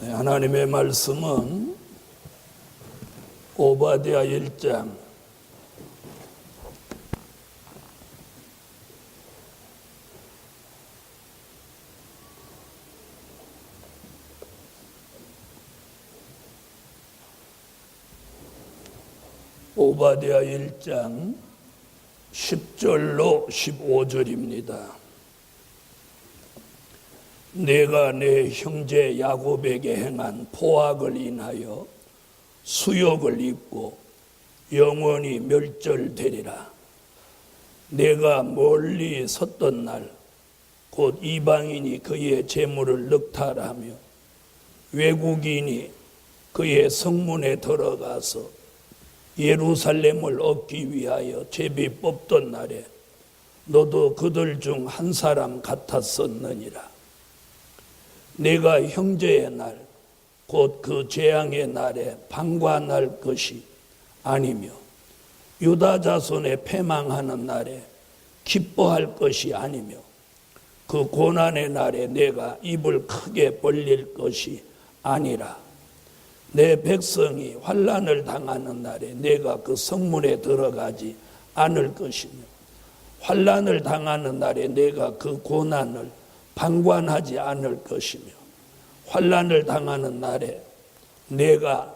네, 하나님의 말씀은 오바댜 1장 10절로 15절입니다. 내가 내 형제 야곱에게 행한 포악을 인하여 수욕을 입고 영원히 멸절되리라. 내가 멀리 섰던 날 곧 이방인이 그의 재물을 늑탈하며 외국인이 그의 성문에 들어가서 예루살렘을 얻기 위하여 제비 뽑던 날에 너도 그들 중 한 사람 같았었느니라. 내가 형제의 날, 곧 그 재앙의 날에 방관할 것이 아니며 유다 자손의 패망하는 날에 기뻐할 것이 아니며 그 고난의 날에 내가 입을 크게 벌릴 것이 아니라 내 백성이 환난을 당하는 날에 내가 그 성문에 들어가지 않을 것이며 환난을 당하는 날에 내가 그 고난을 방관하지 않을 것이며 환난을 당하는 날에 내가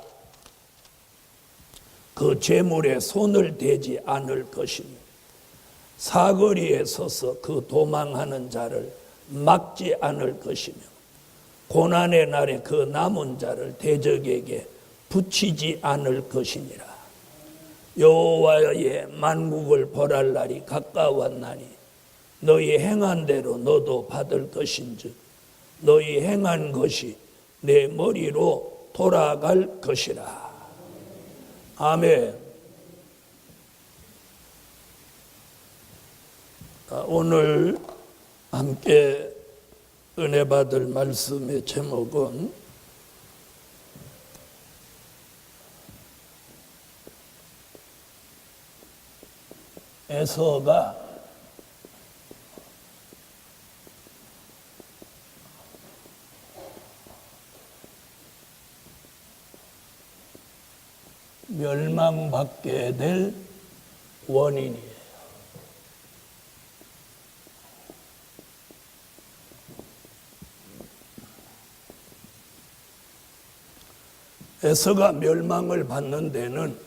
그 재물에 손을 대지 않을 것이며 사거리에 서서 그 도망하는 자를 막지 않을 것이며 고난의 날에 그 남은 자를 대적에게 붙이지 않을 것이니라. 여호와의 만국을 벌할 날이 가까웠나니 너희 행한 대로 너도 받을 것인즉 너희 행한 것이 내 머리로 돌아갈 것이라. 아멘. 오늘 함께 은혜 받을 말씀의 제목은 에서가 멸망받게 될 원인이에요. 에서가 멸망을 받는 데는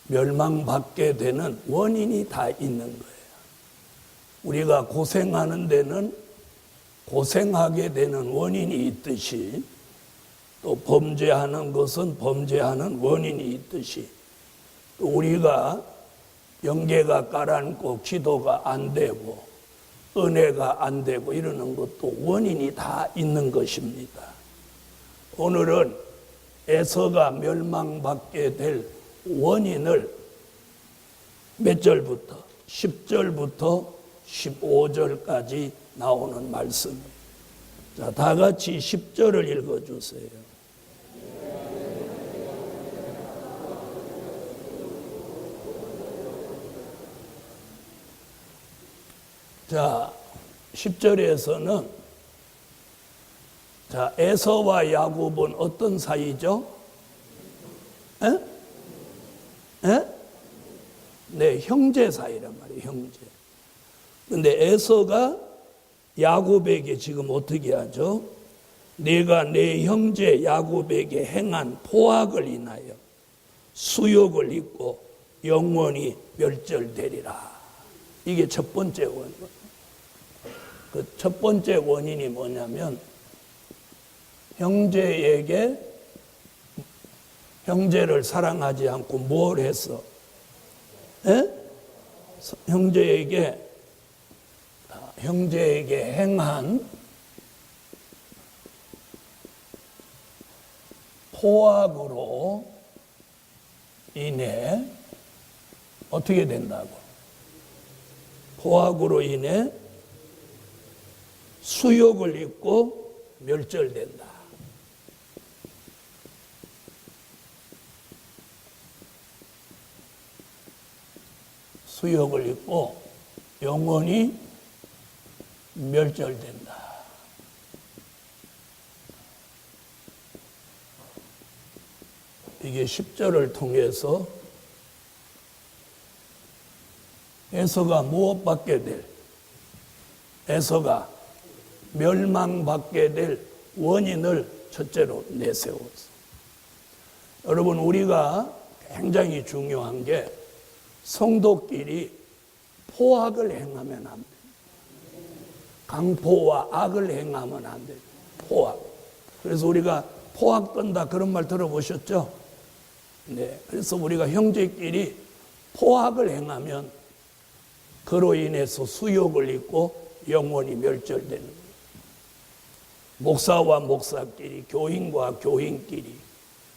멸망받게 되는 원인이 다 있는 거예요. 우리가 고생하는 데는 고생하게 되는 원인이 있듯이 또 범죄하는 것은 범죄하는 원인이 있듯이 또 우리가 영계가 가라앉고 기도가 안 되고 은혜가 안 되고 이러는 것도 원인이 다 있는 것입니다. 오늘은 에서가 멸망받게 될 원인을 몇 절부터 10절부터 15절까지 나오는 말씀입니다. 자, 다 같이 10절을 읽어주세요. 자, 10절에서는 자, 에서와 야곱은 어떤 사이죠? 네, 형제 사이란 말이에요, 형제. 근데 에서가 야곱에게 지금 어떻게 하죠? 내가 내 형제 야곱에게 행한 포악을 인하여 수욕을 입고 영원히 멸절되리라. 이게 첫 번째 원인. 그 첫 번째 원인이 뭐냐면 형제에게 형제를 사랑하지 않고 뭘 했어? 형제에게 행한 포악으로 인해 어떻게 된다고? 포악으로 인해 수욕을 입고 멸절된다. 수욕을 입고 영원히 멸절된다. 이게 10절을 통해서 에서가 무엇받게 될, 에서가 멸망받게 될 원인을 첫째로 내세웠어. 여러분, 우리가 굉장히 중요한 게 성도끼리 포악을 행하면 안 돼. 강포와 악을 행하면 안 돼. 포악. 그래서 우리가 포악 떤다 그런 말 들어보셨죠? 네. 그래서 우리가 형제끼리 포악을 행하면 그로 인해서 수욕을 입고 영원히 멸절되는 거예요. 목사와 목사끼리, 교인과 교인끼리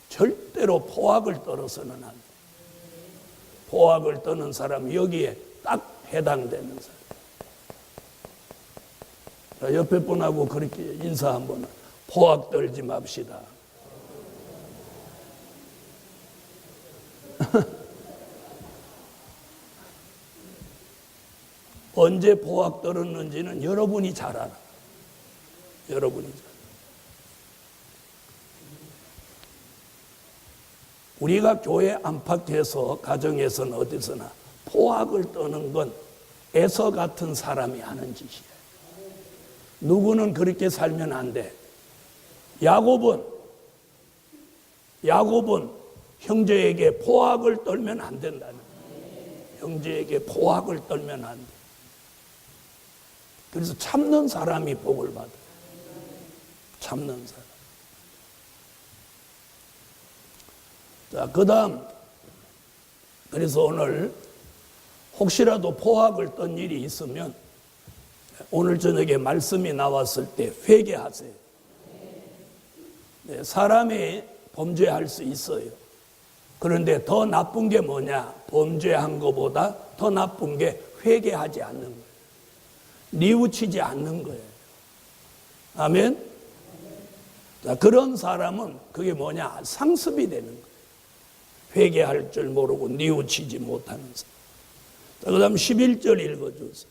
절대로 포악을 떨어서는 안 돼. 포악을 떠는 사람 여기에 딱 해당되는 사람. 자, 옆에 분하고 그렇게 인사 한번. 포악 떨지 맙시다. 언제 포악 떨었는지는 여러분이 잘 알아. 여러분이 잘 알아. 우리가 교회 안팎에서 가정에서는 어디서나 포악을 떠는 건 에서 같은 사람이 하는 짓이에요. 누구는 그렇게 살면 안 돼. 야곱은 형제에게 포악을 떨면 안 된다는 거예요. 형제에게 포악을 떨면 안 돼. 그래서 참는 사람이 복을 받아요. 참는 사람. 자, 그 다음, 그래서 오늘 혹시라도 포악을 떤 일이 있으면 오늘 저녁에 말씀이 나왔을 때 회개하세요. 네, 사람이 범죄할 수 있어요. 그런데 더 나쁜 게 뭐냐? 범죄한 것보다 더 나쁜 게 회개하지 않는 거예요. 뉘우치지 않는 거예요. 아멘? 자, 그런 사람은 그게 뭐냐? 상습이 되는 거예요. 회개할 줄 모르고 뉘우치지 못하는 사람. 자, 그 다음 11절 읽어주세요.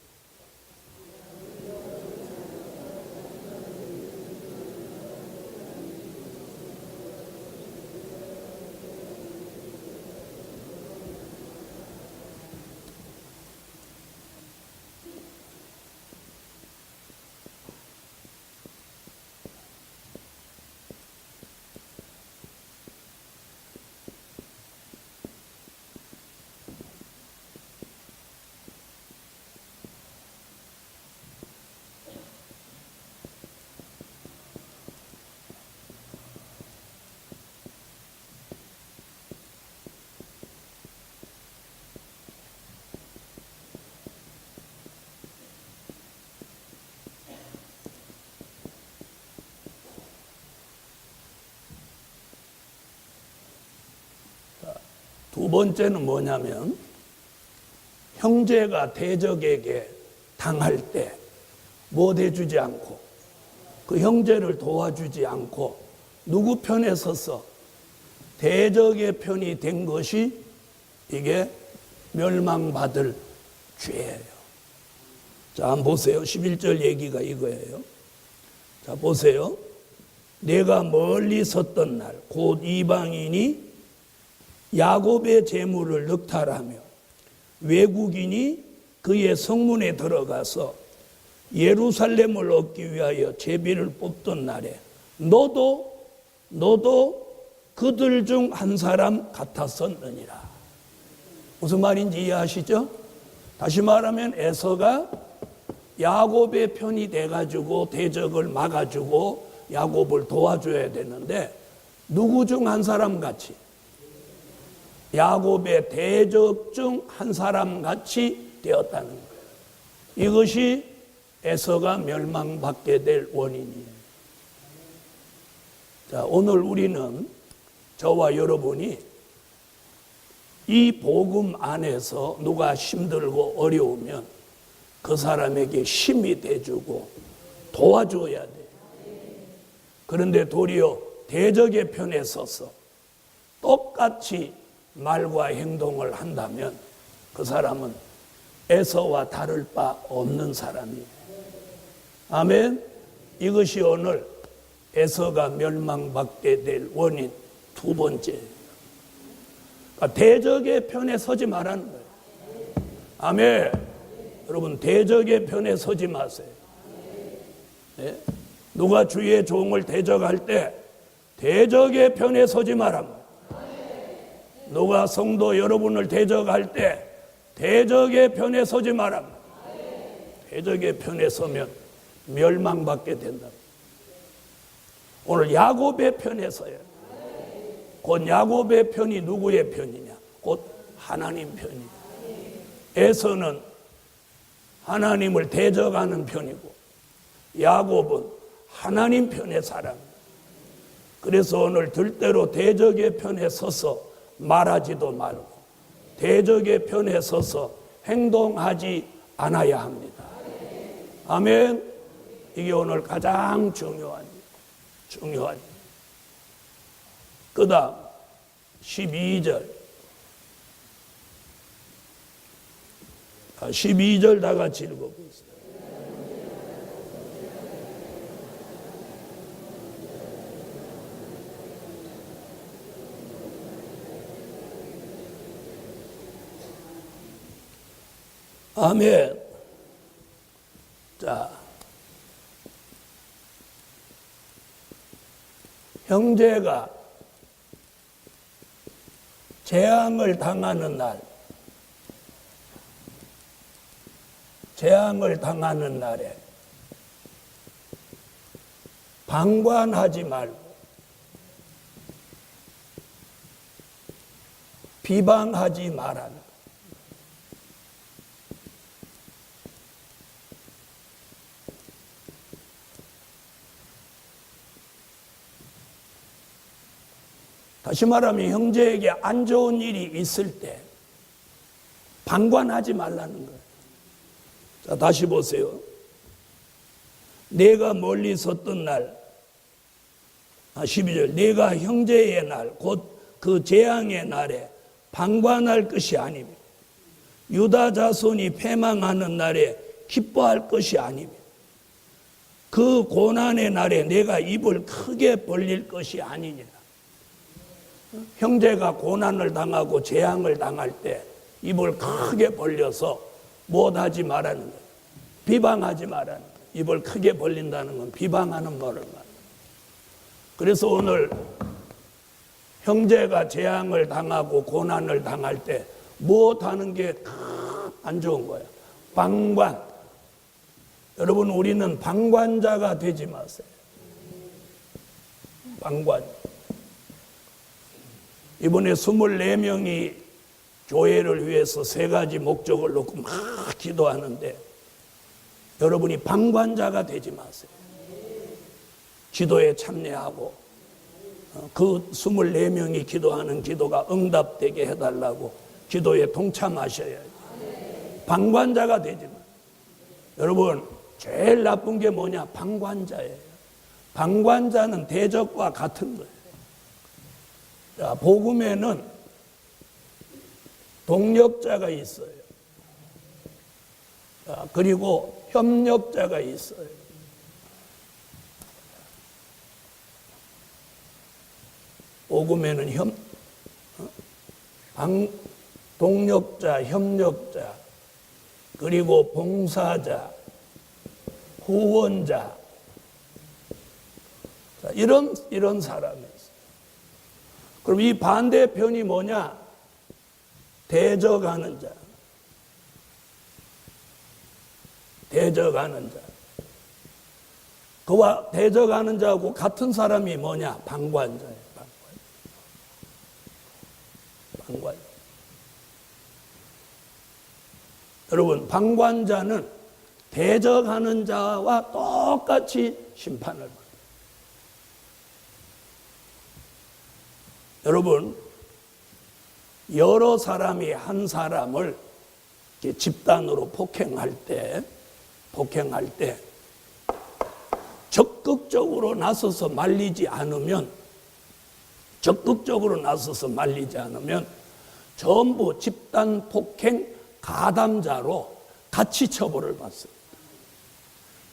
두 번째는 뭐냐면 형제가 대적에게 당할 때 못 해주지 않고 그 형제를 도와주지 않고 누구 편에 서서 대적의 편이 된 것이 이게 멸망받을 죄예요. 자, 한번 보세요. 11절 얘기가 이거예요. 자, 보세요. 내가 멀리 섰던 날 곧 이방인이 야곱의 재물을 늑탈하며 외국인이 그의 성문에 들어가서 예루살렘을 얻기 위하여 제비를 뽑던 날에 너도 그들 중 한 사람 같았었느니라. 무슨 말인지 이해하시죠? 다시 말하면 에서가 야곱의 편이 돼가지고 대적을 막아주고 야곱을 도와줘야 되는데 누구 중 한 사람 같이 야곱의 대적 중 한 사람 같이 되었다는 거예요. 이것이 에서가 멸망받게 될 원인이에요. 자, 오늘 우리는 저와 여러분이 이 복음 안에서 누가 힘들고 어려우면 그 사람에게 힘이 돼주고 도와줘야 돼. 그런데 도리어 대적의 편에 서서 똑같이 말과 행동을 한다면 그 사람은 에서와 다를 바 없는 사람이에요. 아멘. 이것이 오늘 에서가 멸망받게 될 원인 두 번째. 대적의 편에 서지 말라는 거예요. 아멘. 여러분, 대적의 편에 서지 마세요. 네? 누가 주의 종을 대적할 때 대적의 편에 서지 말라. 누가 성도 여러분을 대적할 때 대적의 편에 서지 마라. 대적의 편에 서면 멸망받게 된다. 오늘 야곱의 편에 서요. 곧 야곱의 편이 누구의 편이냐? 곧 하나님 편이냐. 에서는 하나님을 대적하는 편이고 야곱은 하나님 편의 사람. 그래서 오늘 들대로 대적의 편에 서서 말하지도 말고 대적의 편에 서서 행동하지 않아야 합니다. 아멘. 이게 오늘 가장 중요한. 그 다음 12절. 12절 다 같이 읽어보세요. 아멘. 자, 형제가 재앙을 당하는 날에 방관하지 말고 비방하지 말아라. 다시 말하면 형제에게 안 좋은 일이 있을 때 방관하지 말라는 거예요. 자, 다시 보세요. 내가 멀리 섰던 날, 12절, 내가 형제의 날, 곧 그 재앙의 날에 방관할 것이 아니며 유다 자손이 패망하는 날에 기뻐할 것이 아니며 그 고난의 날에 내가 입을 크게 벌릴 것이 아니니라. 형제가 고난을 당하고 재앙을 당할 때 입을 크게 벌려서 못하지 말라는 거예요. 비방하지 말라는 거예요. 입을 크게 벌린다는 건 비방하는 말을 말해요. 그래서 오늘 형제가 재앙을 당하고 고난을 당할 때 못하는 게 안 좋은 거예요. 방관. 여러분, 우리는 방관자가 되지 마세요. 방관. 이번에 24명이 교회를 위해서 3가지 목적을 놓고 막 기도하는데 여러분이 방관자가 되지 마세요. 기도에 참여하고 그 24명이 기도하는 기도가 응답되게 해달라고 기도에 동참하셔야지. 방관자가 되지 마세요. 여러분, 제일 나쁜 게 뭐냐? 방관자예요. 방관자는 대적과 같은 거예요. 자, 복음에는 동력자가 있어요. 자, 그리고 협력자가 있어요. 복음에는 동력자, 협력자, 그리고 봉사자, 후원자, 자, 이런 사람이 있어요. 그럼 이 반대편이 뭐냐? 대적하는 자. 대적하는 자. 그와 대적하는 자하고 같은 사람이 뭐냐? 방관자예요. 방관. 여러분, 방관자는 대적하는 자와 똑같이 심판을 받아요. 여러분, 여러 사람이 한 사람을 집단으로 폭행할 때 적극적으로 나서서 말리지 않으면 전부 집단 폭행 가담자로 같이 처벌을 받습니다.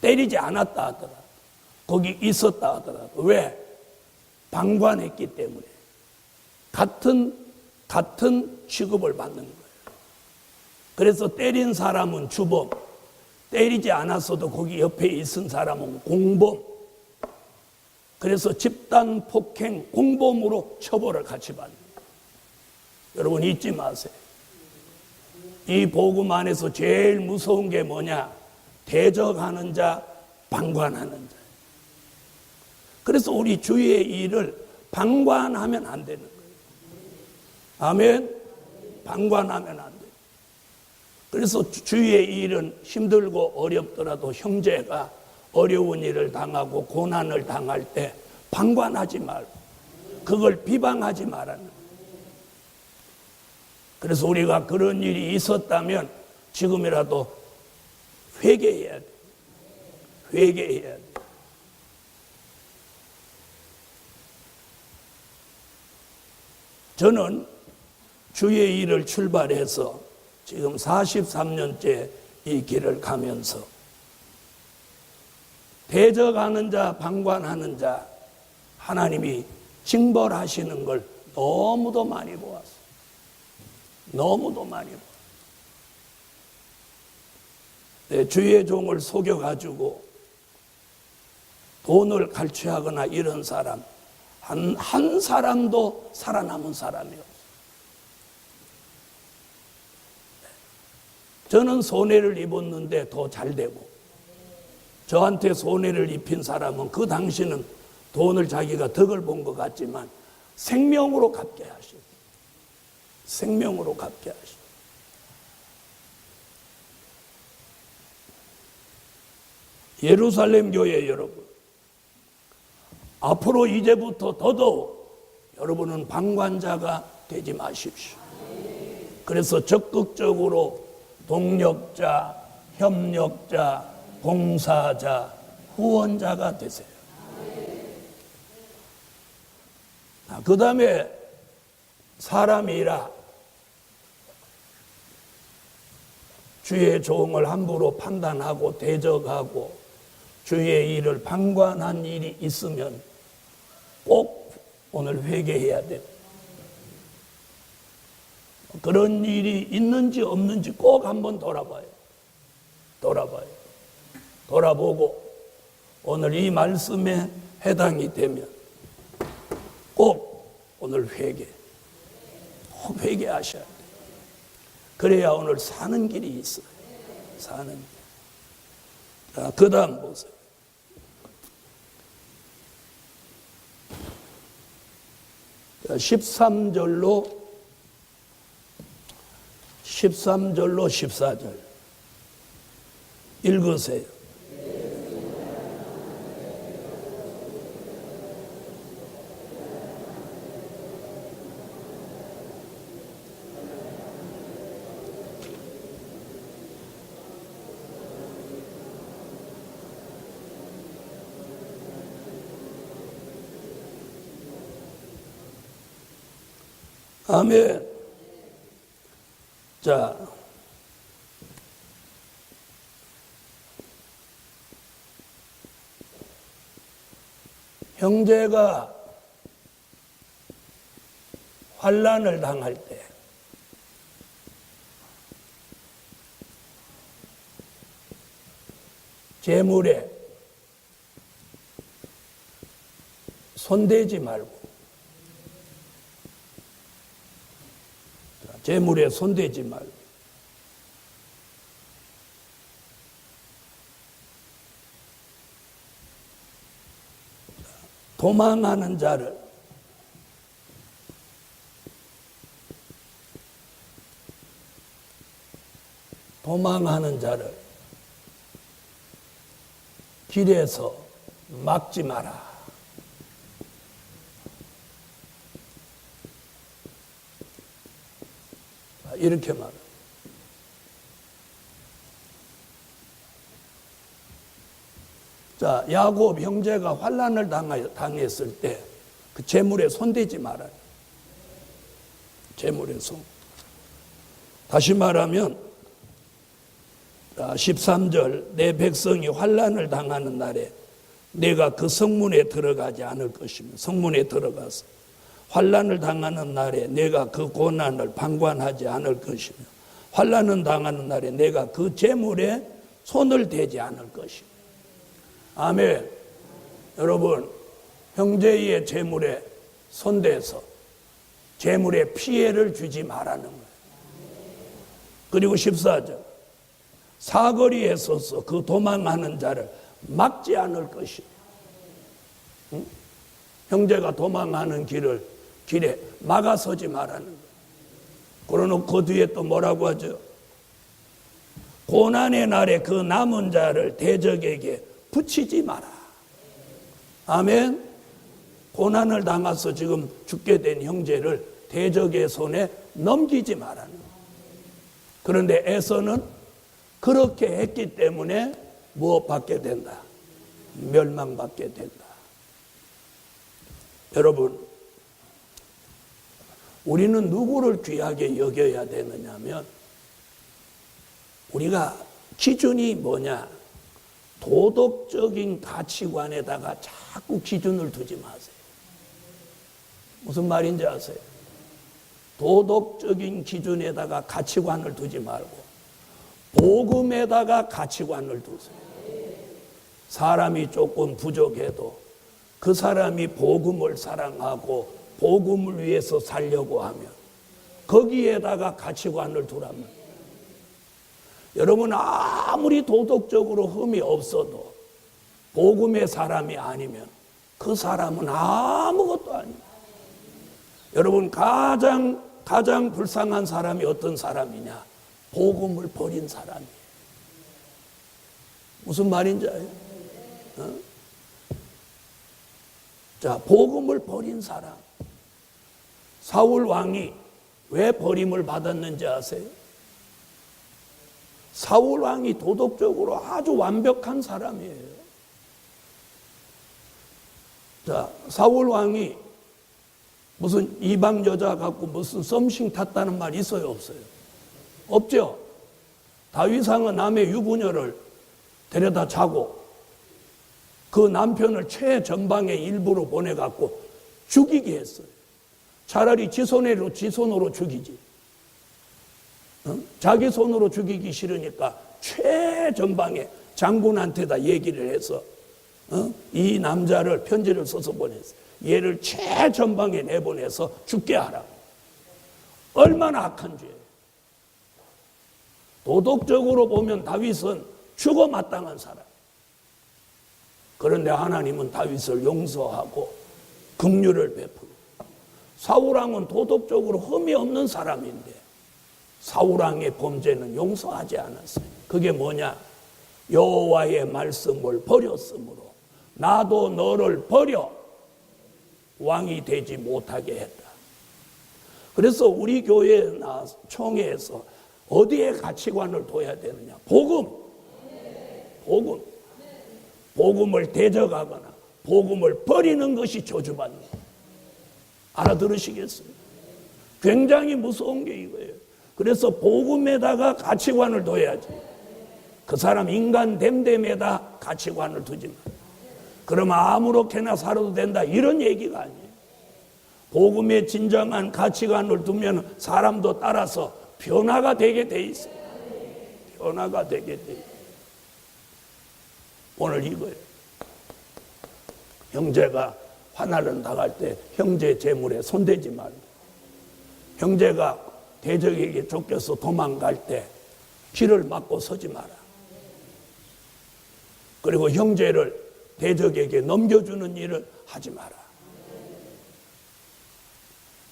때리지 않았다 하더라도, 거기 있었다 하더라도. 왜? 방관했기 때문에. 같은 같은 취급을 받는 거예요. 그래서 때린 사람은 주범, 때리지 않았어도 거기 옆에 있은 사람은 공범. 그래서 집단 폭행 공범으로 처벌을 같이 받는 거예요. 여러분 잊지 마세요. 이 복음 안에서 제일 무서운 게 뭐냐? 대적하는 자, 방관하는 자. 그래서 우리 주의 일을 방관하면 안 되는 거예요. 아멘? 방관하면 안 돼요. 그래서 주의 일은 힘들고 어렵더라도 형제가 어려운 일을 당하고 고난을 당할 때 방관하지 말고 그걸 비방하지 말라는 거예요. 그래서 우리가 그런 일이 있었다면 지금이라도 회개해야 돼. 회개해야 돼. 저는 주의 일을 출발해서 지금 43년째 이 길을 가면서 대적하는 자, 방관하는 자, 하나님이 징벌하시는 걸 너무도 많이 보았어요. 너무도 많이 보았어요. 네, 주의 종을 속여가지고 돈을 갈취하거나 이런 사람, 한 사람도 살아남은 사람이 없어요. 저는 손해를 입었는데 더 잘 되고, 저한테 손해를 입힌 사람은 그 당시는 돈을 자기가 덕을 본 것 같지만 생명으로 갚게 하시고, 생명으로 갚게 하시고. 예루살렘 교회 여러분, 앞으로 이제부터 더더욱 여러분은 방관자가 되지 마십시오. 그래서 적극적으로 동력자, 협력자, 봉사자, 후원자가 되세요. 그 다음에 사람이라 주의 종을 함부로 판단하고 대적하고 주의 일을 방관한 일이 있으면 꼭 오늘 회개해야 돼요. 그런 일이 있는지 없는지 꼭 한번 돌아봐요. 돌아보고 오늘 이 말씀에 해당이 되면 꼭 오늘 꼭 회개하셔야 돼요. 그래야 오늘 사는 길이 있어요. 사는 길. 자, 그 다음 보세요. 자, 13절로 14절 읽으세요. 아멘. 자, 형제가 환난을 당할 때 재물에 손대지 말고, 재물에 손대지 말고, 도망하는 자를 길에서 막지 마라. 이렇게 말합니다. 자, 야곱 형제가 환난을 당했을 때 그 재물에 손대지 말아요. 재물에 손. 다시 말하면 13절, 내 백성이 환난을 당하는 날에 내가 그 성문에 들어가지 않을 것이며, 성문에 들어가서 환난을 당하는 날에 내가 그 고난을 방관하지 않을 것이며 환난을 당하는 날에 내가 그 재물에 손을 대지 않을 것이며. 아멘. 여러분, 형제의 재물에 손대서 재물에 피해를 주지 말라는 거예요. 그리고 14절, 사거리에 서서 그 도망하는 자를 막지 않을 것이며. 응? 형제가 도망하는 길에 막아서지 말라는 거예요. 그러놓고 그 뒤에 또 뭐라고 하죠? 고난의 날에 그 남은 자를 대적에게 붙이지 마라. 아멘. 고난을 당해서 지금 죽게 된 형제를 대적의 손에 넘기지 말라는 거예요. 그런데 에서는 그렇게 했기 때문에 무엇 받게 된다? 멸망받게 된다. 여러분, 우리는 누구를 귀하게 여겨야 되느냐면 우리가 기준이 뭐냐? 도덕적인 가치관에다가 자꾸 기준을 두지 마세요. 무슨 말인지 아세요? 도덕적인 기준에다가 가치관을 두지 말고 복음에다가 가치관을 두세요. 사람이 조금 부족해도 그 사람이 복음을 사랑하고 복음을 위해서 살려고 하면 거기에다가 가치관을 두라면, 여러분 아무리 도덕적으로 흠이 없어도 복음의 사람이 아니면 그 사람은 아무것도 아니에요. 여러분 가장 불쌍한 사람이 어떤 사람이냐? 복음을 버린 사람이에요. 무슨 말인지 알아요? 자, 복음을 버린 사람. 사울 왕이 왜 버림을 받았는지 아세요? 사울 왕이 도덕적으로 아주 완벽한 사람이에요. 자, 사울 왕이 무슨 이방 여자 갖고 무슨 썸씽 탔다는 말 있어요, 없어요? 없죠. 다윗왕은 남의 유부녀를 데려다 자고 그 남편을 최전방의 일부로 보내갖고 죽이게 했어요. 차라리 지 손으로 죽이지. 자기 손으로 죽이기 싫으니까 최전방에 장군한테다 얘기를 해서 이 남자를 편지를 써서 보냈어요. 얘를 최전방에 내보내서 죽게 하라고. 얼마나 악한 죄예요. 도덕적으로 보면 다윗은 죽어 마땅한 사람. 그런데 하나님은 다윗을 용서하고 긍휼을 베푸고, 사울왕은 도덕적으로 흠이 없는 사람인데 사울왕의 범죄는 용서하지 않았어요. 그게 뭐냐? 여호와의 말씀을 버렸으므로 나도 너를 버려 왕이 되지 못하게 했다. 그래서 우리 교회나 총회에서 어디에 가치관을 둬야 되느냐? 복음을 대적하거나 복음을 버리는 것이 저주받는 거예요. 알아들으시겠어요? 굉장히 무서운 게 이거예요. 그래서 복음에다가 가치관을 둬야지. 그 사람 인간 됨됨에다 가치관을 두지 마. 그러면 아무렇게나 살아도 된다, 이런 얘기가 아니에요. 복음에 진정한 가치관을 두면 사람도 따라서 변화가 되게 돼 있어요. 변화가 되게 돼 있어요. 오늘 이거예요. 형제가 환난을 당할 때 형제 재물에 손대지 말고, 형제가 대적에게 쫓겨서 도망갈 때 길을 막고 서지 마라. 그리고 형제를 대적에게 넘겨주는 일을 하지 마라.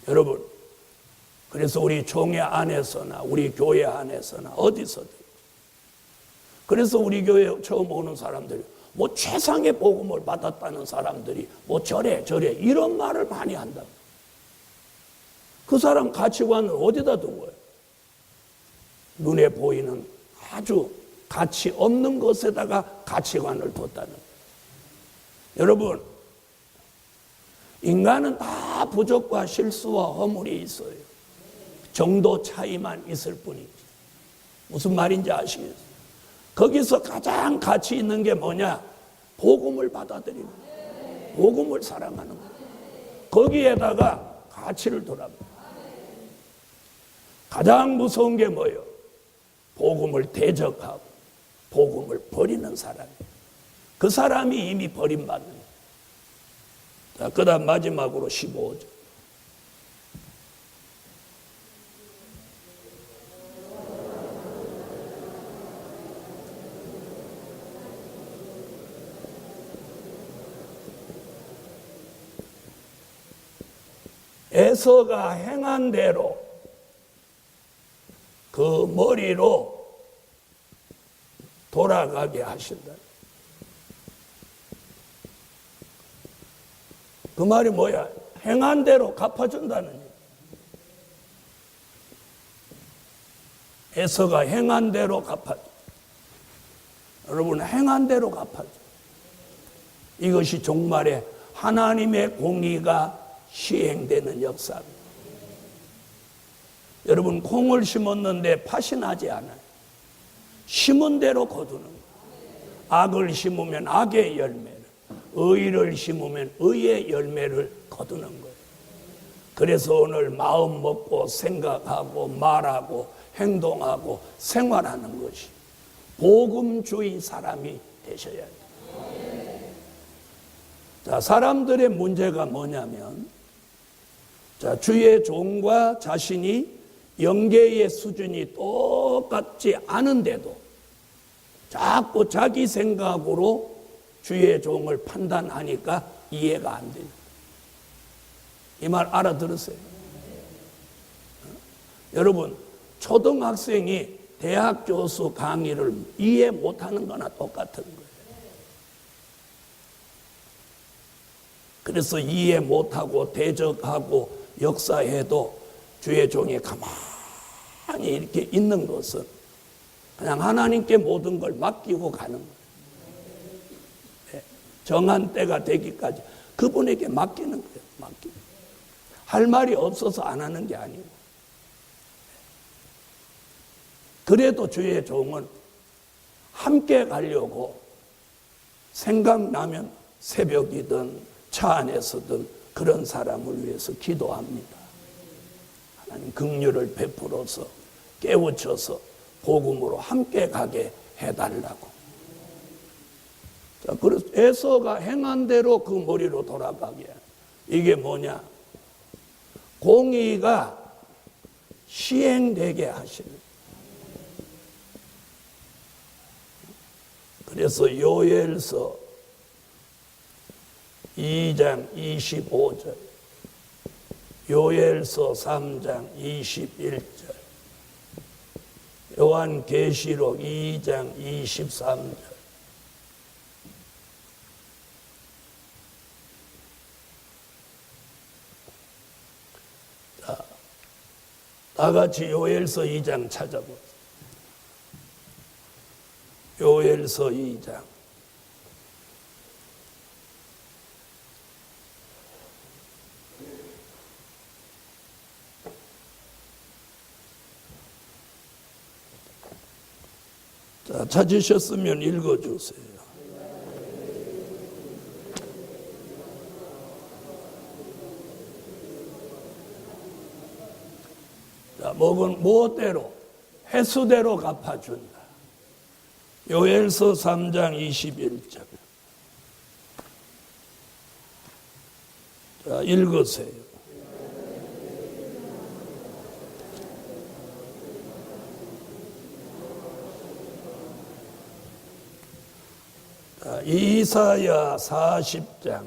여러분, 그래서 우리 총회 안에서나 우리 교회 안에서나 어디서든, 그래서 우리 교회 처음 오는 사람들이 뭐 최상의 복음을 받았다는 사람들이 뭐 저래 이런 말을 많이 한다. 그 사람 가치관을 어디다 둔 거예요? 눈에 보이는 아주 가치 없는 것에다가 가치관을 뒀다는 거예요. 여러분, 인간은 다 부족과 실수와 허물이 있어요. 정도 차이만 있을 뿐이지. 무슨 말인지 아시겠어요? 거기서 가장 가치 있는 게 뭐냐? 복음을 받아들이는 거예요. 복음을 사랑하는 거예요. 거기에다가 가치를 돌아봅니다. 가장 무서운 게 뭐예요? 복음을 대적하고 복음을 버리는 사람이에요. 그 사람이 이미 버림받는 거예요. 자, 그 다음 마지막으로 15절. 에서가 행한 대로 그 머리로 돌아가게 하신다. 그 말이 뭐야? 행한 대로 갚아준다는 얘기. 에서가 행한 대로 갚아줘. 여러분, 행한 대로 갚아줘. 이것이 종말에 하나님의 공의가 시행되는 역사입니다. 여러분, 콩을 심었는데 팥이 나지 않아요. 심은 대로 거두는 거예요. 악을 심으면 악의 열매를, 의를 심으면 의의 열매를 거두는 거예요. 그래서 오늘 마음 먹고 생각하고 말하고 행동하고 생활하는 것이 복음주의 사람이 되셔야 돼요. 자, 사람들의 문제가 뭐냐면, 자, 주의 종과 자신이 영계의 수준이 똑같지 않은데도 자꾸 자기 생각으로 주의 종을 판단하니까 이해가 안 돼요. 이 말 알아들으세요? 여러분, 초등학생이 대학 교수 강의를 이해 못하는 거나 똑같은 거예요. 그래서 이해 못하고 대적하고 역사해도 주의 종이 가만히 이렇게 있는 것은 그냥 하나님께 모든 걸 맡기고 가는 거예요. 정한 때가 되기까지 그분에게 맡기는 거예요. 맡기는. 할 말이 없어서 안 하는 게 아니고. 그래도 주의 종은 함께 가려고 생각나면 새벽이든 차 안에서든 그런 사람을 위해서 기도합니다. 하나님 긍휼을 베풀어서 깨우쳐서 복음으로 함께 가게 해달라고. 자, 그래서 에서가 행한 대로 그 머리로 돌아가게. 이게 뭐냐? 공의가 시행되게 하시는. 그래서 요엘서 2장 25절, 요엘서 3장 21절, 요한계시록 2장 23절, 자, 다 같이 요엘서 2장 찾아보세요. 요엘서 2장. 자, 찾으셨으면 읽어주세요. 자, 무엇대로? 횟수대로 갚아준다. 요엘서 3장 21절. 자, 읽으세요. 자, 이사야 40장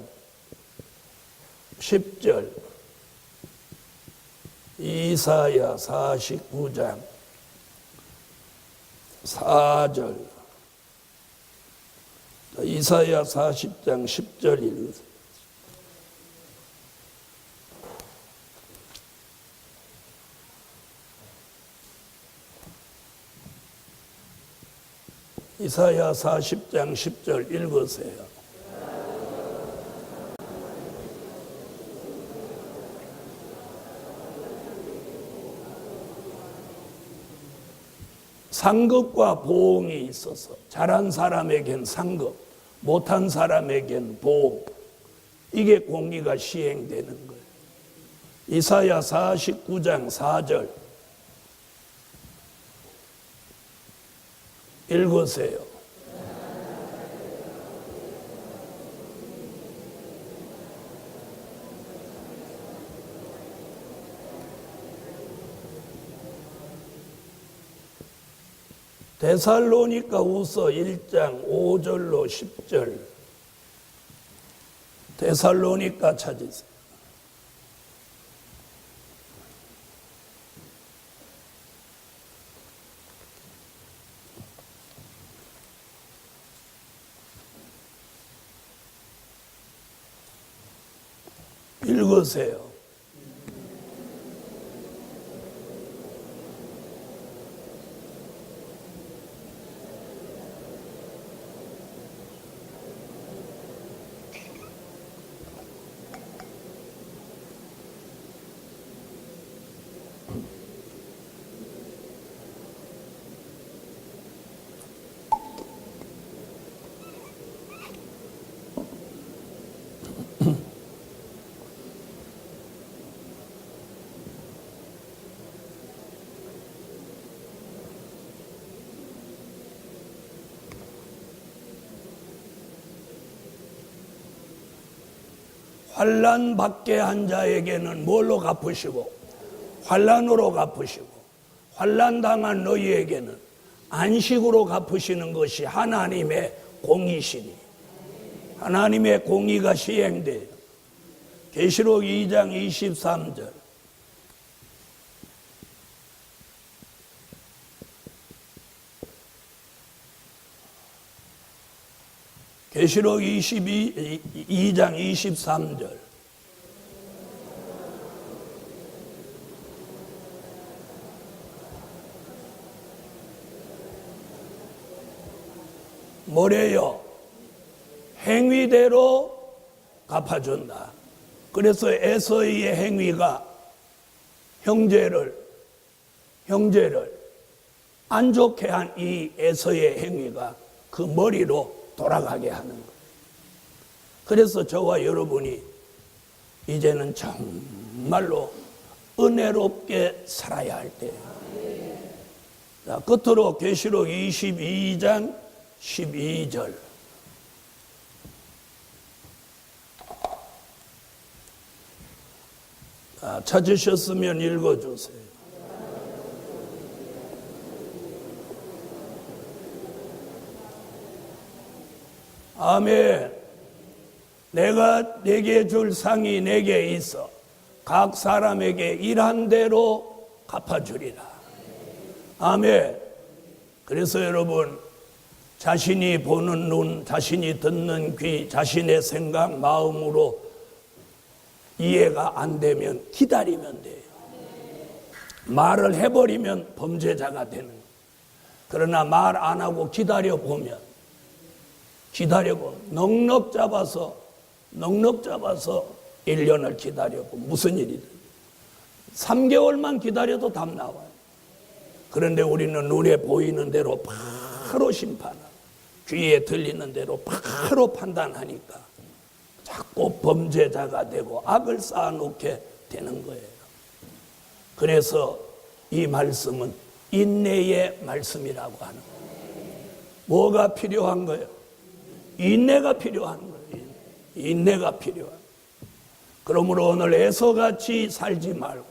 10절, 이사야 49장 4절, 이사야 40장 10절 읽으세요. 이사야 40장 10절 읽으세요. 상급과 보응이 있어서 잘한 사람에겐 상급, 못한 사람에겐 보응. 이게 공의가 시행되는 거예요. 이사야 49장 4절 읽으세요. 데살로니가후서 1장 5절로 10절. 데살로니가 찾으세요. 읽으세요. 환난 받게 한 자에게는 뭘로 갚으시고 환난으로 갚으시고 환난 당한 너희에게는 안식으로 갚으시는 것이 하나님의 공의시니 하나님의 공의가 시행돼요. 계시록 2장 23절 계시록 2장 23절 뭐래요? 행위대로 갚아준다. 그래서 에서의 행위가 형제를 안 좋게 한 이 에서의 행위가 그 머리로 돌아가게 하는 거예요. 그래서 저와 여러분이 이제는 정말로 은혜롭게 살아야 할 때예요. 자, 끝으로 계시록 22장 12절 찾으셨으면 읽어주세요. 아멘. 내가 내게 줄 상이 내게 있어 각 사람에게 일한 대로 갚아주리라. 아멘. 그래서 여러분 자신이 보는 눈, 자신이 듣는 귀, 자신의 생각, 마음으로 이해가 안 되면 기다리면 돼요. 말을 해버리면 범죄자가 되는 거예요. 그러나 말 안 하고 기다려보면 넉넉 잡아서 1년을 기다려보면 무슨 일이든 3개월만 기다려도 답 나와요. 그런데 우리는 눈에 보이는 대로 바로 심판하고 귀에 들리는 대로 바로 판단하니까 자꾸 범죄자가 되고 악을 쌓아놓게 되는 거예요. 그래서 이 말씀은 인내의 말씀이라고 하는 거예요. 뭐가 필요한 거예요? 인내가 필요한 거예요. 인내가 필요한 거예요. 그러므로 오늘 에서같이 살지 말고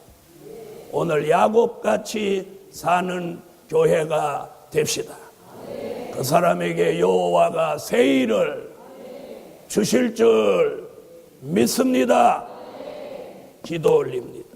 오늘 야곱같이 사는 교회가 됩시다. 그 사람에게 여호와가 새 일을 주실 줄 믿습니다. 기도 올립니다.